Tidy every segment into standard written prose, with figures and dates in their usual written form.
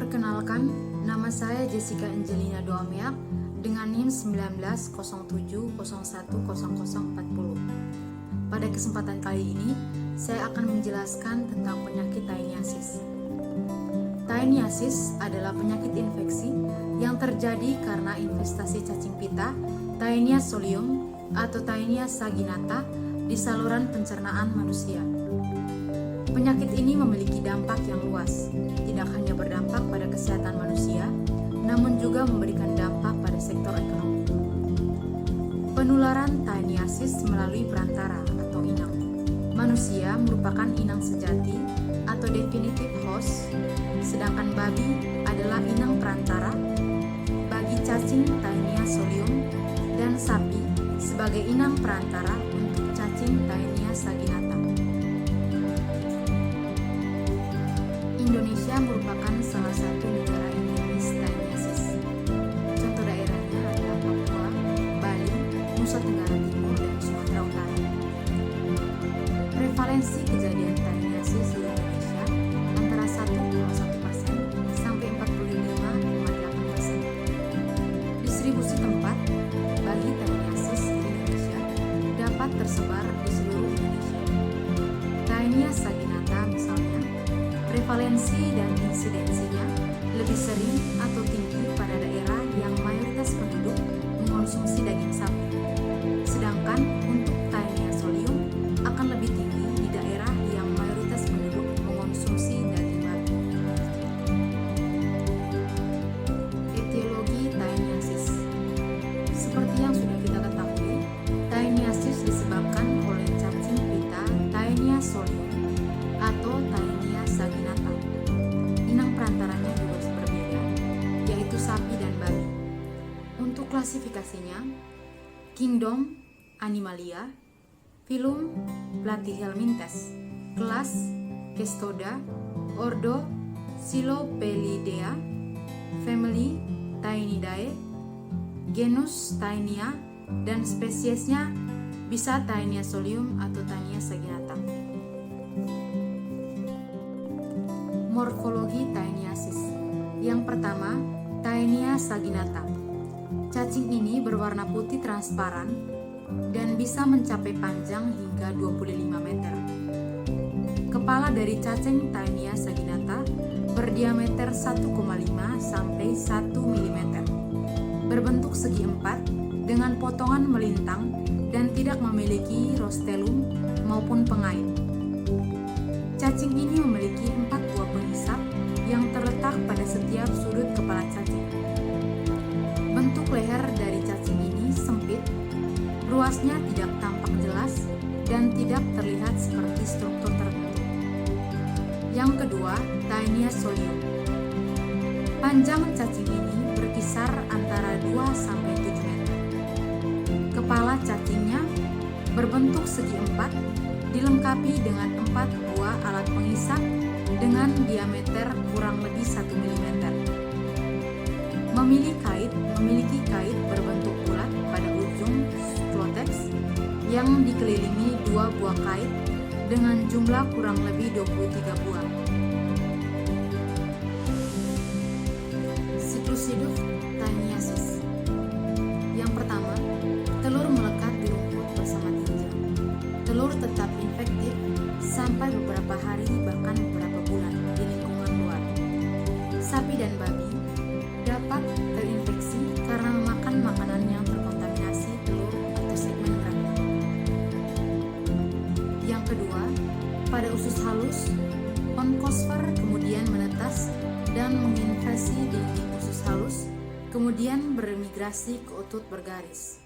Perkenalkan, nama saya Jessica Angelina Doamiak dengan NIM 1907010040. Pada kesempatan kali ini, saya akan menjelaskan tentang penyakit Taeniasis. Taeniasis adalah penyakit infeksi yang terjadi karena infestasi cacing pita Taenia solium atau Taenia saginata di saluran pencernaan manusia. Penyakit ini memiliki dampak yang luas, tidak hanya berdampak pada kesehatan manusia, namun juga memberikan dampak pada sektor ekonomi. Penularan Taeniasis melalui perantara atau inang. Manusia merupakan inang sejati atau definitive host, sedangkan babi adalah inang perantara bagi cacing Taenia solium dan sapi sebagai inang perantara untuk cacing Taenia saginata. Indonesia merupakan salah satu negara endemis Taeniasis. Contoh daerahnya adalah Papua, Bali, Nusa Tenggara Timur, dan Sumatera Utara. Prevalensi kejadian Taeniasis di Indonesia antara 1,1% sampai 45,8%. Distribusi tempat bagi Taeniasis di Indonesia dapat tersebar di seluruh Indonesia. Taenia saginata misalnya, prevalensi dan insidensinya lebih sering atau tinggi pada daerah yang mayoritas penduduk mengonsumsi daging sapi. Sedangkan untuk Taenia solium akan lebih tinggi di daerah yang mayoritas penduduk mengonsumsi daging babi. Etiologi Taeniasis. Seperti yang sudah kita ketahui, Taeniasis disebabkan oleh cacing pita Taenia solium atau Taenia saginata. Inang perantaranya juga berbeda, yaitu sapi dan babi. Untuk klasifikasinya, Kingdom Animalia, Phylum Platyhelminthes, kelas Cestoda, ordo Silopelidea, family Taenidae, genus Taenia, dan spesiesnya bisa Taenia solium atau Taenia saginata. Morfologi Taeniasis. Yang pertama, Taenia saginata. Cacing ini berwarna putih transparan dan bisa mencapai panjang hingga 25 meter. Kepala dari cacing Taenia saginata berdiameter 1,5 sampai 1 mm. Berbentuk segi empat dengan potongan melintang dan tidak memiliki rostellum maupun pengait. Cacing ini memiliki 4 buah penghisap yang terletak pada setiap sudut kepala cacing. Bentuk leher dari cacing ini sempit, ruasnya tidak tampak jelas, dan tidak terlihat seperti struktur tertentu. Yang kedua, Taenia solium. Panjang cacing ini berkisar antara 2-7 meter. Kepala cacingnya berbentuk segi empat, dilengkapi dengan 4 buah alat penghisap dengan diameter kurang lebih 1 mm. Memiliki kait berbentuk bulat pada ujung klotex yang dikelilingi 2 buah kait dengan jumlah kurang lebih 23 buah. Siklus hidup Taeniasis. Yang pertama, telur melekat di rumput bersama tinja. Telur tetap infektif sampai beberapa hari bahkan beberapa bulan di lingkungan luar. Sapi dan babi dapat terinfeksi karena memakan makanan yang terkontaminasi telur atau segmen grafik. Yang kedua, pada usus halus, onkosfer kemudian menetas dan menginvasi dinding usus halus, kemudian bermigrasi ke otot bergaris.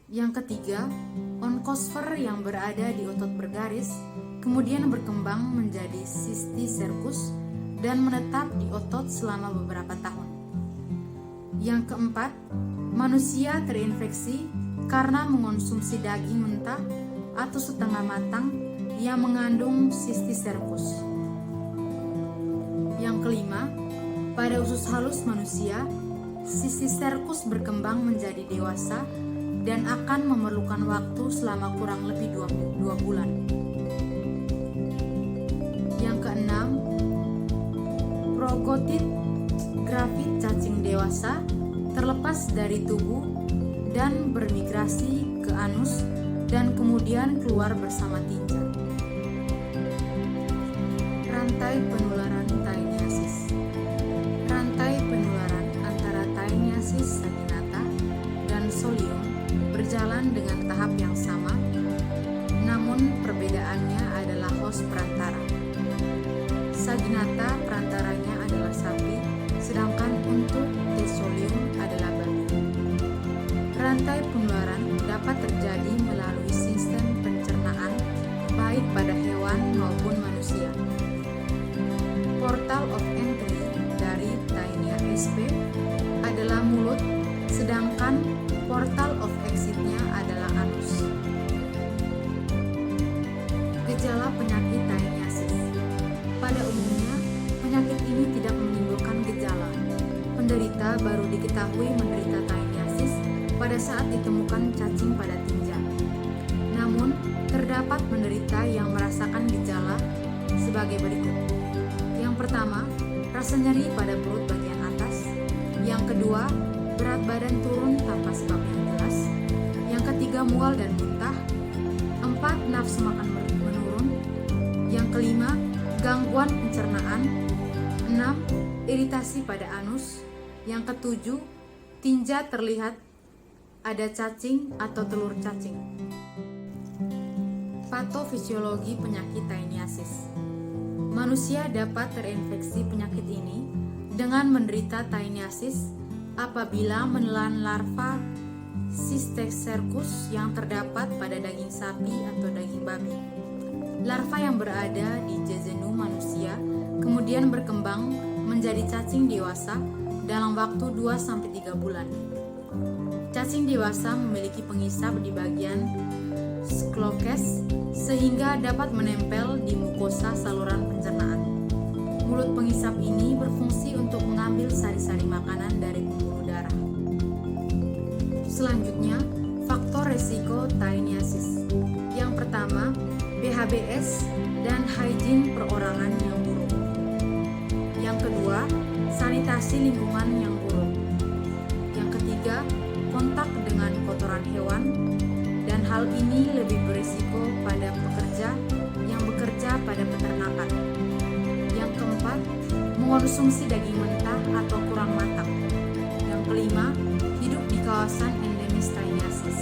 Yang ketiga, onkosfer yang berada di otot bergaris kemudian berkembang menjadi cysticercus dan menetap di otot selama beberapa tahun. Yang keempat, manusia terinfeksi karena mengonsumsi daging mentah atau setengah matang yang mengandung cysticercus. Yang kelima, pada usus halus manusia, cysticercus berkembang menjadi dewasa dan akan memerlukan waktu selama kurang lebih 2 bulan. Yang keenam, Prokotit grafit cacing dewasa terlepas dari tubuh dan bermigrasi ke anus dan kemudian keluar bersama tinja. Rantai penularan Taeniasis. Rantai penularan antara Taeniasis saginata dan Solium berjalan dengan tahap yang sama, namun perbedaannya adalah host perantara. Saginata perantaranya adalah sapi, sedangkan untuk Tesolium adalah babi. Rantai penularan dapat terjadi melalui sistem pencernaan baik pada hewan maupun manusia. Portal of entry dari Taenia sp adalah mulut, sedangkan portal of exit-nya adalah anus. Gejala penyakit Taeniasis. Pada umumnya, penyakit ini tidak menimbulkan gejala. Penderita baru diketahui menderita Taeniasis pada saat ditemukan cacing pada tinja. Namun, terdapat penderita yang merasakan gejala sebagai berikut. Yang pertama, rasa nyeri pada perut bagian atas. Yang kedua, berat badan turun tanpa sebab yang jelas. Yang ketiga, mual dan muntah. 4. Nafsu makan menurun. Yang kelima, gangguan pencernaan. 6. Iritasi pada anus. Yang ketujuh, tinja terlihat ada cacing atau telur cacing. Patofisiologi penyakit Taeniasis. Manusia dapat terinfeksi penyakit ini dengan menderita Taeniasis apabila menelan larva Cysticercus yang terdapat pada daging sapi atau daging babi. Larva yang berada di jejenu manusia kemudian berkembang menjadi cacing dewasa dalam waktu 2-3 bulan. Cacing dewasa memiliki pengisap di bagian sklokes sehingga dapat menempel di mukosa saluran pencernaan. Mulut pengisap ini berfungsi untuk mengambil sari-sari makanan dari pembuluh darah. Selanjutnya, faktor resiko Taeniasis. Yang pertama, PHBS dan hygiene perorangan yang buruk. Yang kedua, sanitasi lingkungan yang buruk. Yang ketiga, kontak dengan kotoran hewan, dan hal ini lebih berisiko pada pekerja yang bekerja pada peternakan. Yang keempat, mengonsumsi daging mentah atau kurang matang. Yang kelima, hidup di kawasan endemis Taeniasis.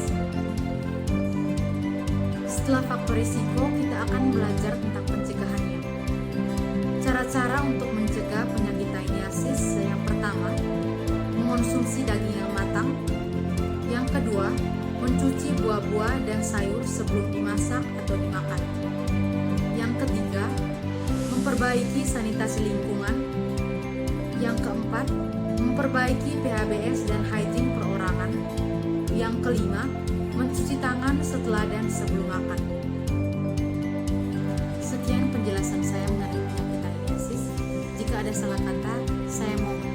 Setelah faktor risiko, kita akan belajar tentang pencegahannya. Cara-cara untuk mencegah penyakit Taeniasis: yang pertama, mengonsumsi daging yang matang. Yang kedua, mencuci buah-buah dan sayur sebelum dimasak atau dimakan. Yang ketiga, memperbaiki sanitasi lingkungan. Yang keempat, memperbaiki PHBS dan hygiene perorangan. Yang kelima, mencuci tangan setelah dan sebelum makan. Sekian penjelasan saya mengenai penyakit Taeniasis. Jika ada salah kata, saya mohon